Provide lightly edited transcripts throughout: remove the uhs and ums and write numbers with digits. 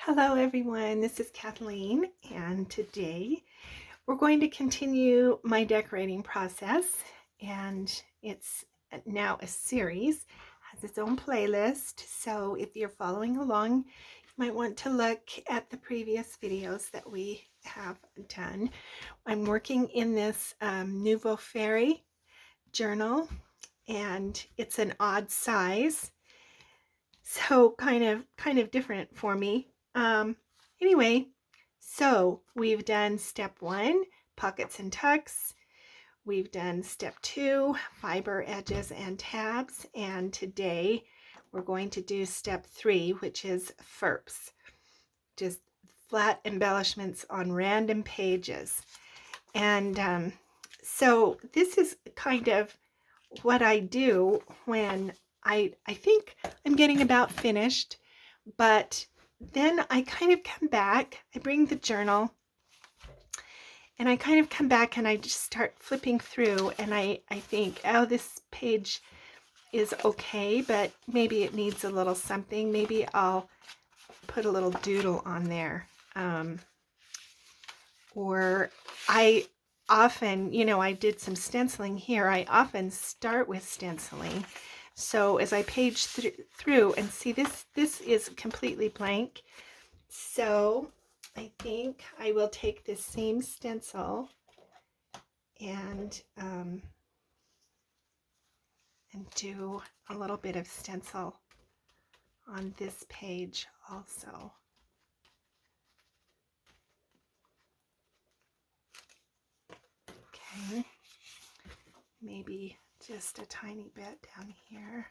Hello everyone, this is Kathleen, and today we're going to continue my decorating process, and it's now a series, has its own playlist, so if you're following along, you might want to look at the previous videos that we have done. I'm working in this Nouveau Fairy journal, and it's an odd size, so kind of different for me. Anyway, so we've done step 1, pockets and tucks. We've done step 2, fiber, edges, and tabs. And today we're going to do step 3, which is Ferps, just flat embellishments on random pages. And so this is kind of what I do when I think I'm getting about finished, but then I kind of come back, I bring the journal, and I kind of come back and I just start flipping through, and I think, oh, this page is okay, but maybe it needs a little something. Maybe I'll put a little doodle on there. Or I often, I did some stenciling here. I often start with stenciling. So as I page through and see this is completely blank. So I think I will take this same stencil and do a little bit of stencil on this page also. Okay, maybe just a tiny bit down here.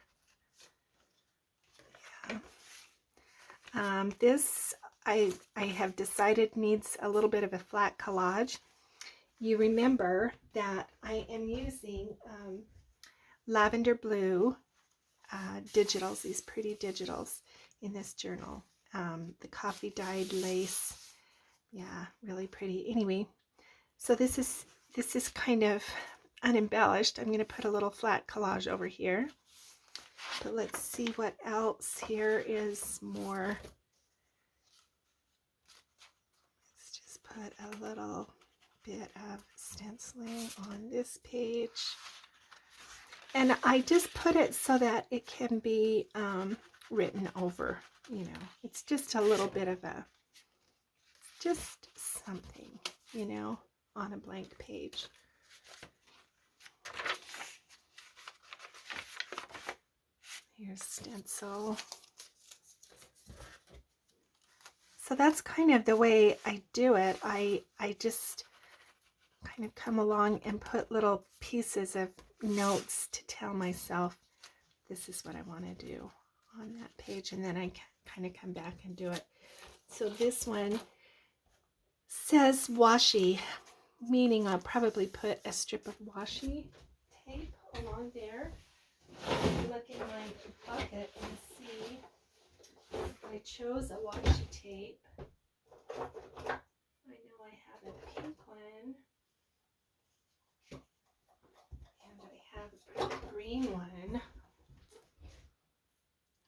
Yeah. This I have decided needs a little bit of a flat collage. You remember that I am using lavender blue digitals, these pretty digitals in this journal. The coffee dyed lace, yeah, really pretty. Anyway, so this is kind of unembellished. I'm going to put a little flat collage over here. But let's see what else here is more. Let's just put a little bit of stenciling on this page. And I just put it so that it can be written over, It's just a little bit of just something, on a blank page. Here's stencil. So that's kind of the way I do it. I just kind of come along and put little pieces of notes to tell myself this is what I want to do on that page, and then I kind of come back and do it. So this one says washi, meaning I'll probably put a strip of washi tape along there. Look in my pocket and see if I chose a washi tape. I know I have a pink one, and I have a green one.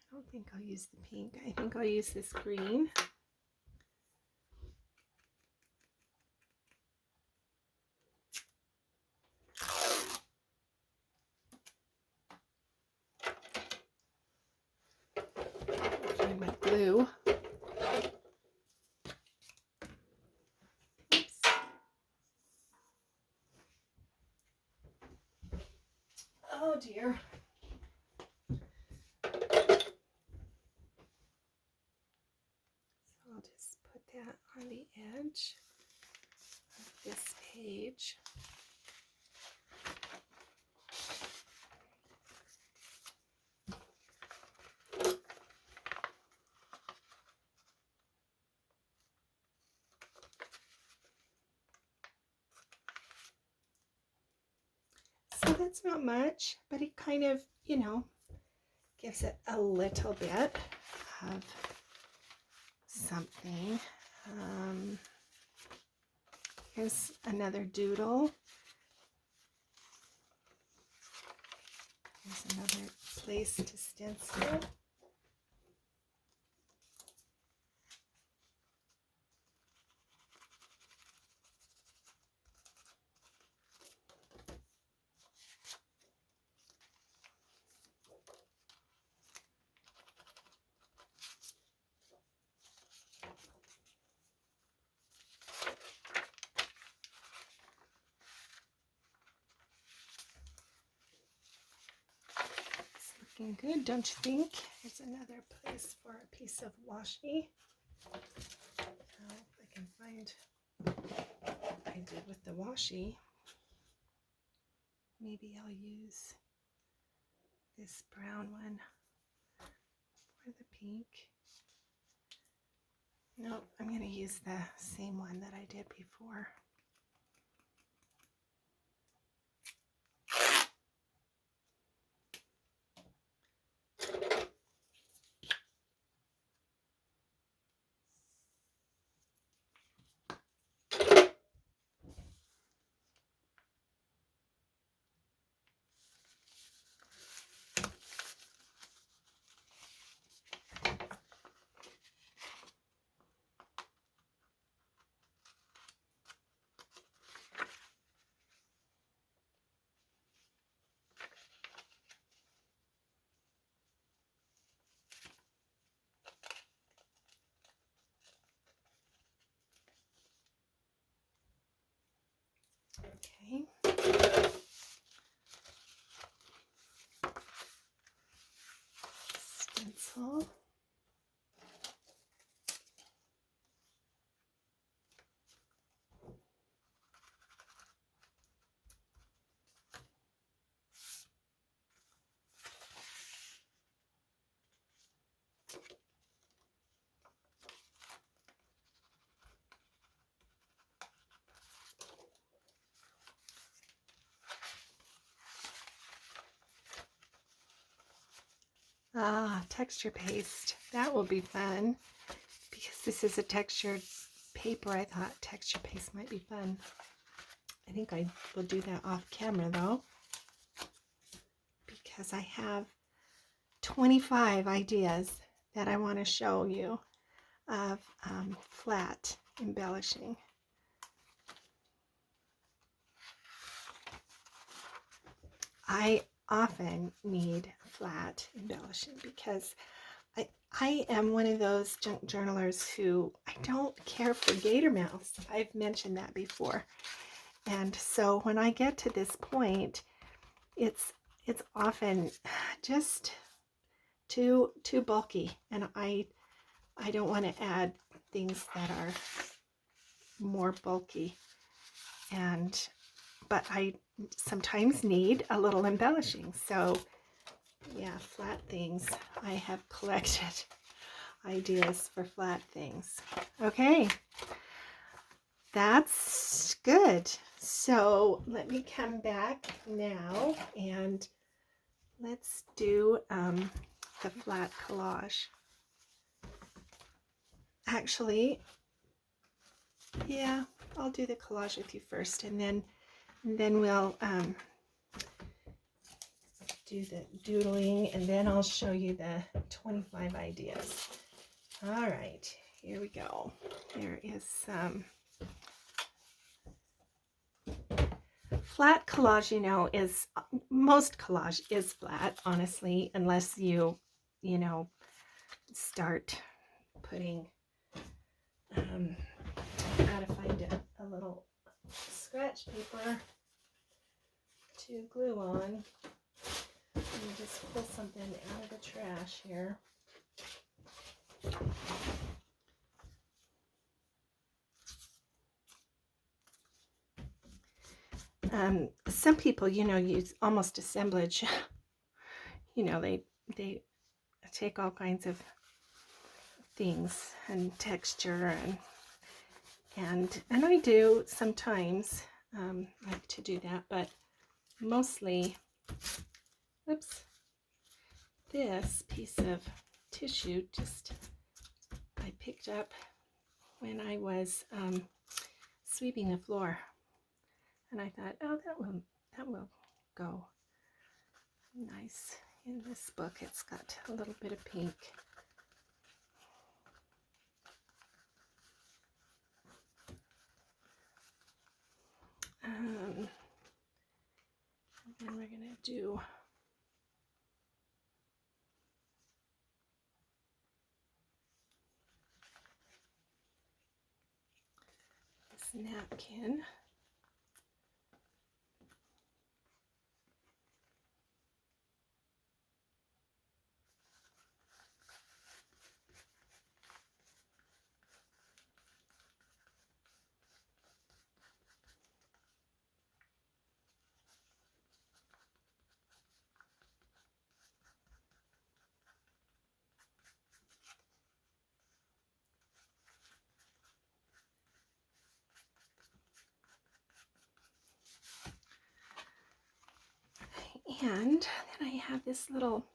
I don't think I'll use the pink. I think I'll use this green. Find my glue. Oops. Oh dear. So I'll just put that on the edge of this page. So that's not much, but it kind of, gives it a little bit of something. Here's another doodle. Here's another place to stencil. looking good, don't you think? Here's another place for a piece of washi. Now, if I can find what I did with the washi, maybe I'll use this brown one for the pink. No, I'm going to use the same one that I did before. Okay. Stencil. Ah, texture paste. That will be fun. Because this is a textured paper, I thought texture paste might be fun. I think I will do that off camera though, because I have 25 ideas that I want to show you of flat embellishing. I often need flat embellishing because I am one of those junk journalers who I don't care for gator mouths. I've mentioned that before. And so when I get to this point, it's often just too bulky, and I don't want to add things that are more bulky. But I sometimes need a little embellishing. So yeah, flat things. I have collected ideas for flat things. Okay, that's good. So let me come back now and let's do the flat collage. Actually, yeah, I'll do the collage with you first, and then we'll do the doodling, and then I'll show you the 25 ideas. All right, here we go. There is some flat collage. You know, is most collage is flat, honestly, unless you know, start putting gotta find a little scratch paper to glue on. Let me just pull something out of the trash here. Some people, you know, use almost assemblage. You know, they take all kinds of things and texture, and I do sometimes like to do that, but mostly, oops, this piece of tissue just I picked up when I was sweeping the floor, and I thought, oh, that will go nice in this book. It's got a little bit of pink. And then we're gonna do this napkin. And then I have this little,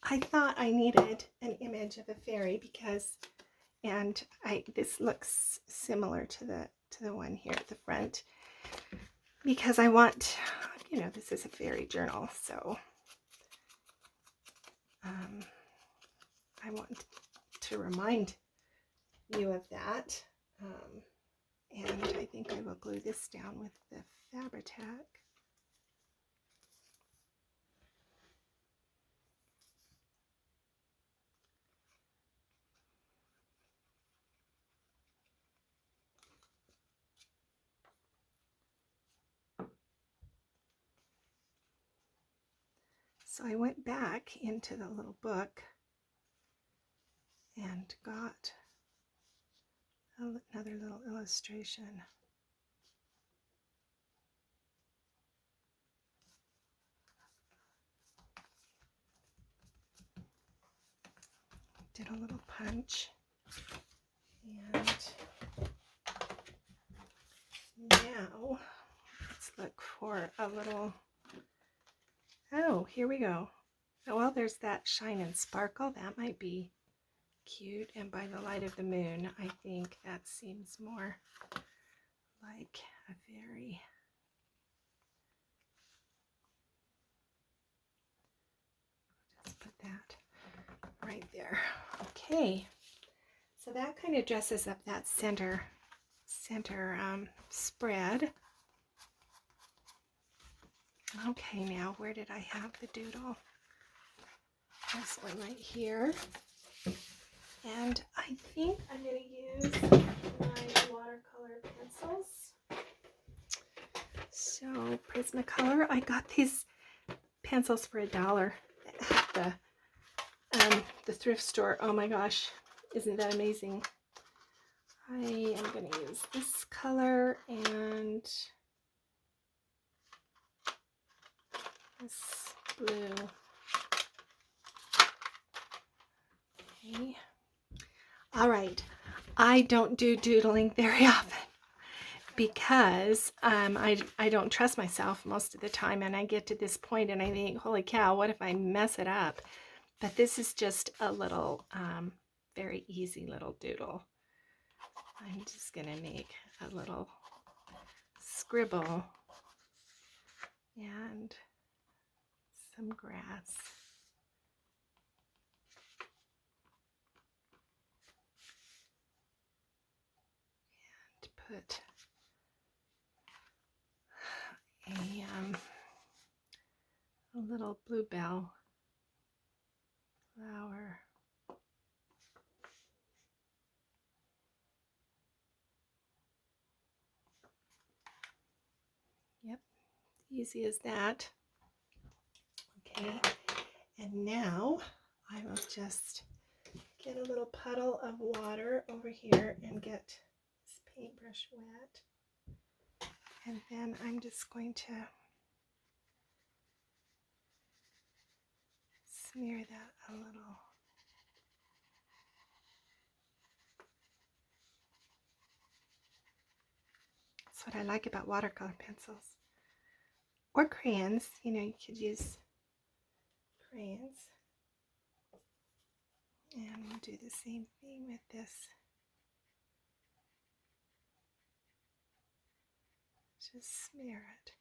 I thought I needed an image of a fairy because, and this looks similar to the one here at the front, because I want, you know, this is a fairy journal, so I want to remind you of that. And I think I will glue this down with the Fabri-Tac. So I went back into the little book and got another little illustration. Did a little punch, and now let's look for a little, oh, here we go. Oh, well, there's that shine and sparkle. That might be cute, and by the light of the moon, I think that seems more like a fairy. Just put that right there. Okay, so that kind of dresses up that center spread. Okay, now where did I have the doodle? This one right here. And I think I'm going to use my watercolor pencils. So Prismacolor, I got these pencils for $1 at the thrift store. Oh my gosh, isn't that amazing? I am going to use this color and this blue. Okay. All right. I don't do doodling very often because I don't trust myself most of the time, and I get to this point and I think, holy cow, what if I mess it up? But this is just a little very easy little doodle. I'm just going to make a little scribble and some grass. And put a little bluebell flower. Yep, easy as that. Okay, and now I will just get a little puddle of water over here and get this paintbrush wet. And then I'm just going to smear that a little. That's what I like about watercolor pencils. Or crayons, you know, you could use crayons. And we'll do the same thing with this. Just smear it.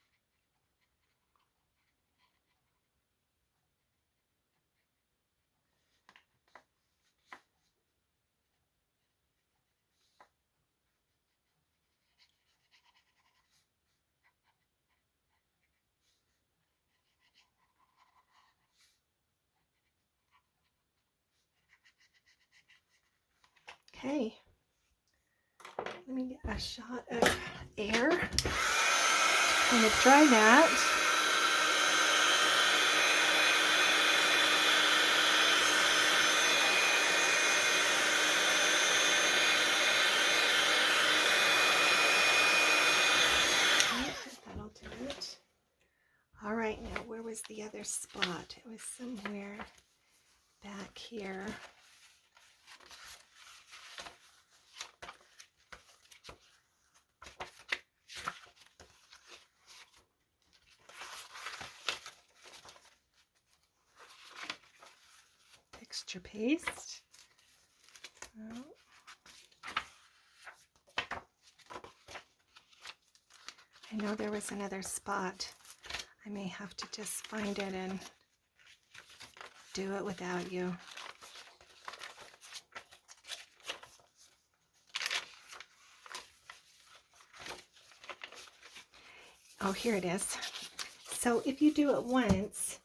Okay, let me get a shot of air. Kind of dry that. That'll do it. All right, now where was the other spot? It was somewhere back here. texture paste. Oh. I know there was another spot. I may have to just find it and do it without you. Oh, here it is. So if you do it once,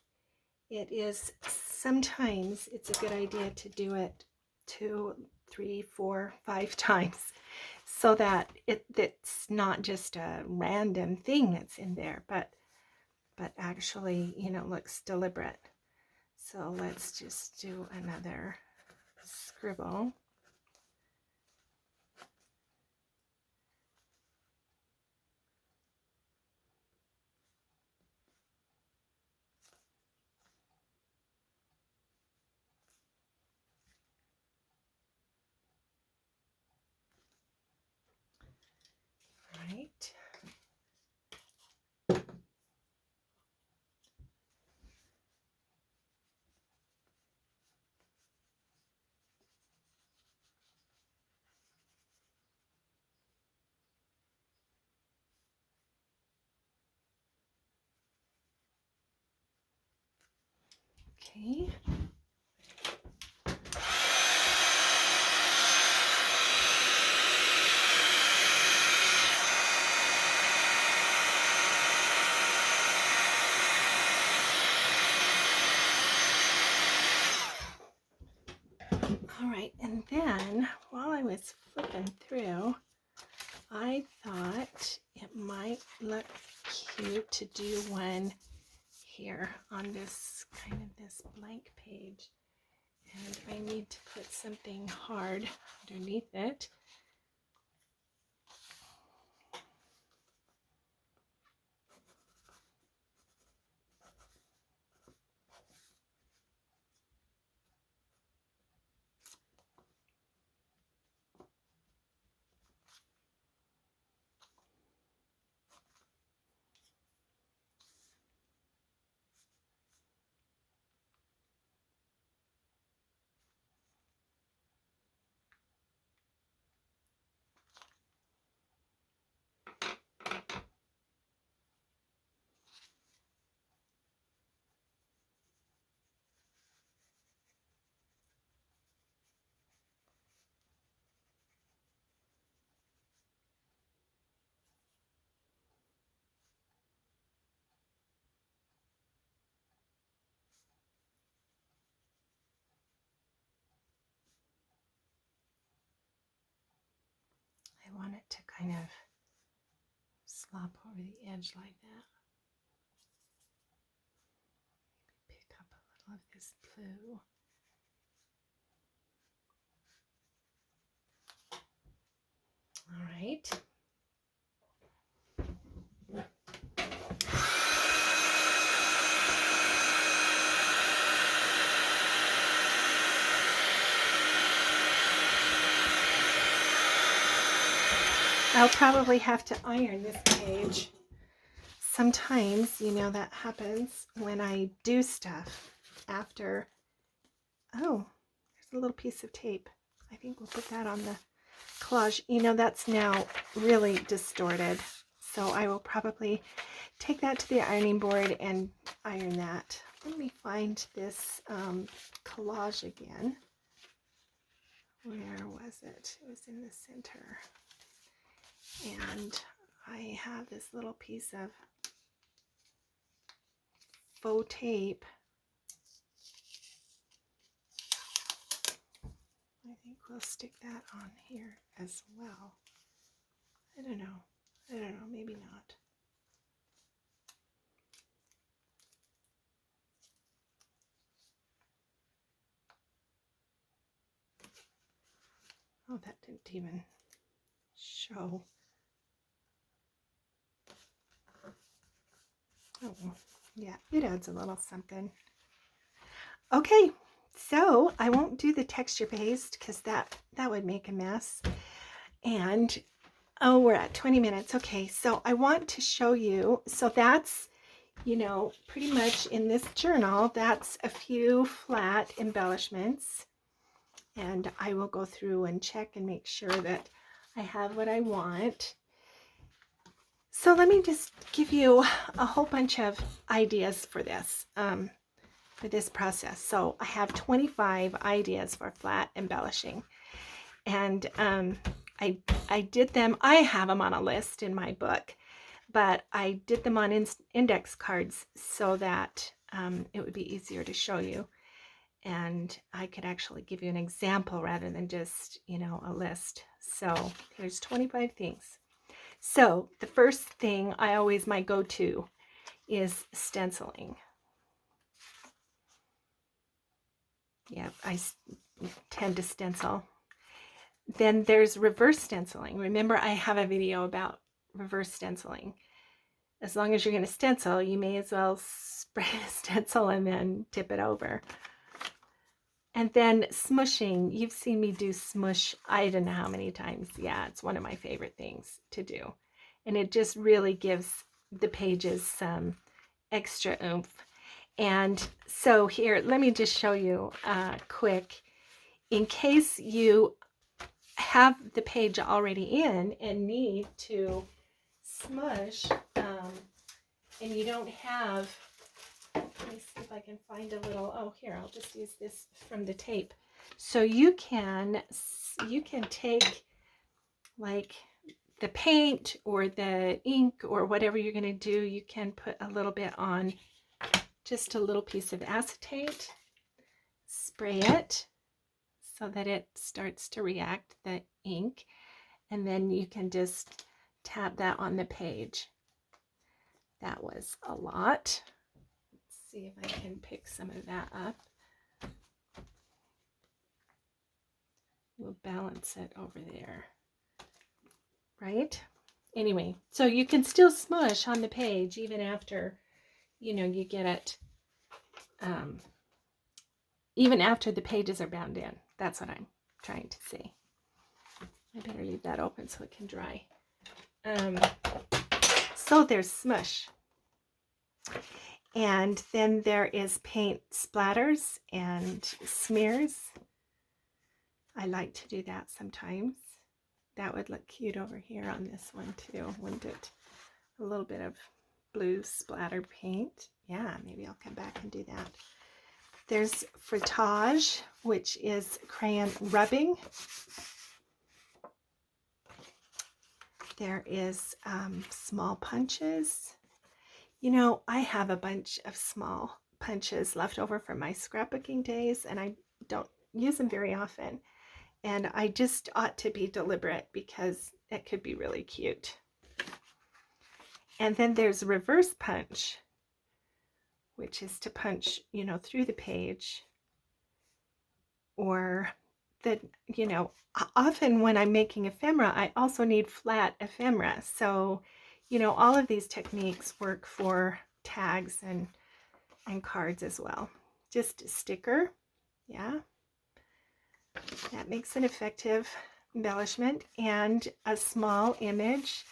sometimes it's a good idea to do it 2, 3, 4, 5 times so that it's not just a random thing that's in there, but actually, you know, looks deliberate. So let's just do another scribble. Right. Okay. All right, and then while I was flipping through, I thought it might look cute to do one here on this this blank page. And I need to put something hard underneath it. I want it to kind of slop over the edge like that. Maybe pick up a little of this blue. All right. I'll probably have to iron this page. Sometimes, you know, that happens when I do stuff after. Oh, there's a little piece of tape. I think we'll put that on the collage. You know, that's now really distorted. So I will probably take that to the ironing board and iron that. Let me find this collage again. Where was it? It was in the center. And I have this little piece of faux tape. I think we'll stick that on here as well. I don't know, maybe not. Oh, that didn't even show. Oh, yeah, it adds a little something. Okay, so I won't do the texture paste because that would make a mess. And oh, we're at 20 minutes. Okay, so I want to show you. So that's, you know, pretty much in this journal, that's a few flat embellishments. And I will go through and check and make sure that I have what I want. So let me just give you a whole bunch of ideas for this process. So I have 25 ideas for flat embellishing. And I did them, I have them on a list in my book, but I did them on index cards so that it would be easier to show you. And I could actually give you an example rather than just, you know, a list. So here's 25 things. So the first thing my go-to is stenciling. Yeah, I tend to stencil. Then there's reverse stenciling. Remember, I have a video about reverse stenciling. As long as you're going to stencil, you may as well spray the stencil and then tip it over. And then smushing. You've seen me do smush I don't know how many times. Yeah, it's one of my favorite things to do. And it just really gives the pages some extra oomph. And so here, let me just show you quick. In case you have the page already in and need to smush, and you don't have, let me see if I can find a little, oh here, I'll just use this from the tape. So you can take like the paint or the ink or whatever you're going to do, you can put a little bit on, just a little piece of acetate, spray it so that it starts to react, the ink, and then you can just tap that on the page. That was a lot. Let's see if I can pick some of that up. We'll balance it over there. Right? Anyway, so you can still smush on the page even after, you know, you get it, even after the pages are bound in. That's what I'm trying to say. I better leave that open so it can dry. So there's smush. And then there is paint splatters and smears. I like to do that sometimes. That would look cute over here on this one too, wouldn't it? A little bit of blue splatter paint. Yeah, maybe I'll come back and do that. There's frottage, which is crayon rubbing. There is small punches. You know, I have a bunch of small punches left over from my scrapbooking days, and I don't use them very often. And I just ought to be deliberate because it could be really cute. And then there's reverse punch, which is to punch, you know, through the page. Or that, you know, often when I'm making ephemera, I also need flat ephemera. So, you know, all of these techniques work for tags and cards as well. Just a sticker, yeah. That makes an effective embellishment, and a small image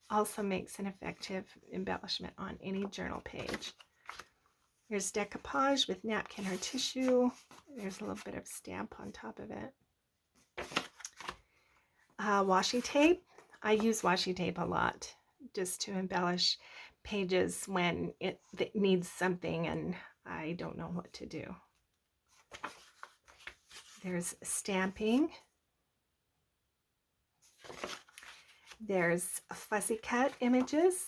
also makes an effective embellishment on any journal page. There's decoupage with napkin or tissue. There's a little bit of stamp on top of it. Washi tape. I use washi tape a lot just to embellish pages when it needs something and I don't know what to do. There's stamping. There's fussy cut images.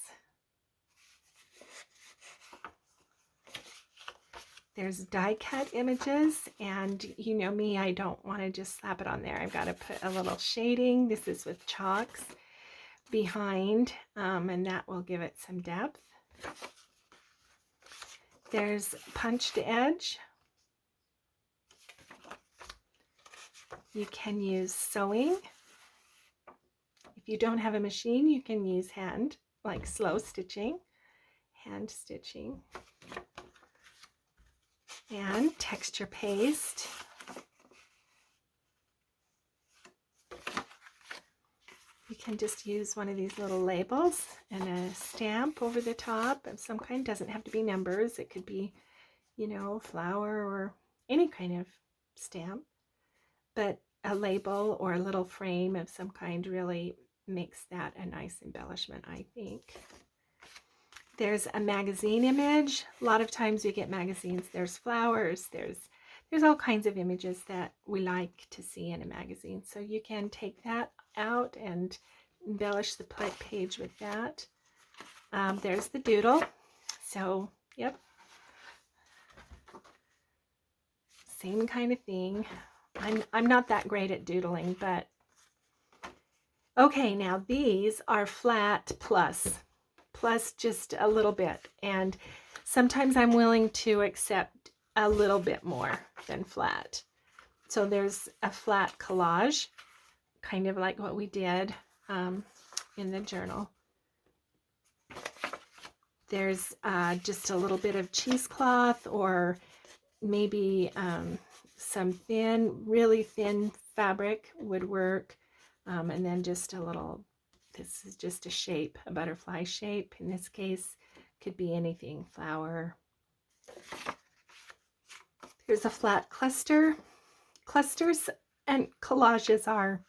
There's die cut images, and you know me, I don't want to just slap it on there. I've got to put a little shading. This is with chalks behind, and that will give it some depth. There's punched edge. You can use sewing. If you don't have a machine, you can use hand, like slow stitching, hand stitching. And texture paste. You can just use one of these little labels and a stamp over the top of some kind. Doesn't have to be numbers. It could be, you know, flower or any kind of stamp. But a label or a little frame of some kind really makes that a nice embellishment, I think. There's a magazine image. A lot of times we get magazines. There's flowers. There's all kinds of images that we like to see in a magazine. So you can take that out and embellish the page with that. There's the doodle. So, yep. Same kind of thing. I'm not that great at doodling, but okay, now these are flat plus just a little bit, and sometimes I'm willing to accept a little bit more than flat. So there's a flat collage, kind of like what we did in the journal. There's just a little bit of cheesecloth, or maybe some really thin fabric would work, and then just a little, this is just a shape, a butterfly shape. In this case, could be anything, flower. Here's a flat cluster. Clusters and collages are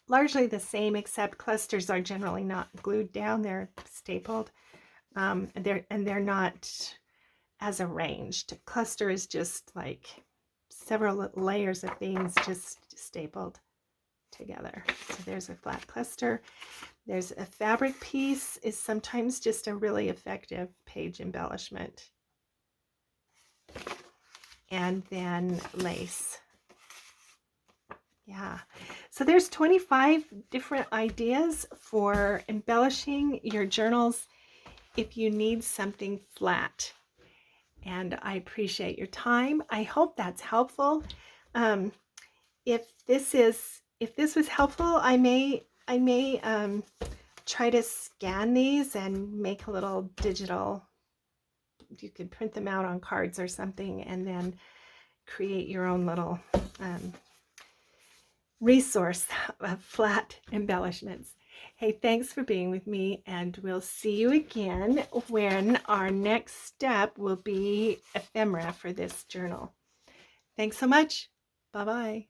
largely the same, except clusters are generally not glued down, they're stapled, and they're not as arranged. A cluster is just like several layers of things just stapled together. So there's a flat cluster. There's a fabric piece, is sometimes just a really effective page embellishment. And then lace. Yeah, so there's 25 different ideas for embellishing your journals if you need something flat. And I appreciate your time. I hope that's helpful. If this was helpful, I may try to scan these and make a little digital. You could print them out on cards or something, and then create your own little resource of flat embellishments. Hey, thanks for being with me, and we'll see you again when our next step will be ephemera for this journal. Thanks so much. Bye-bye.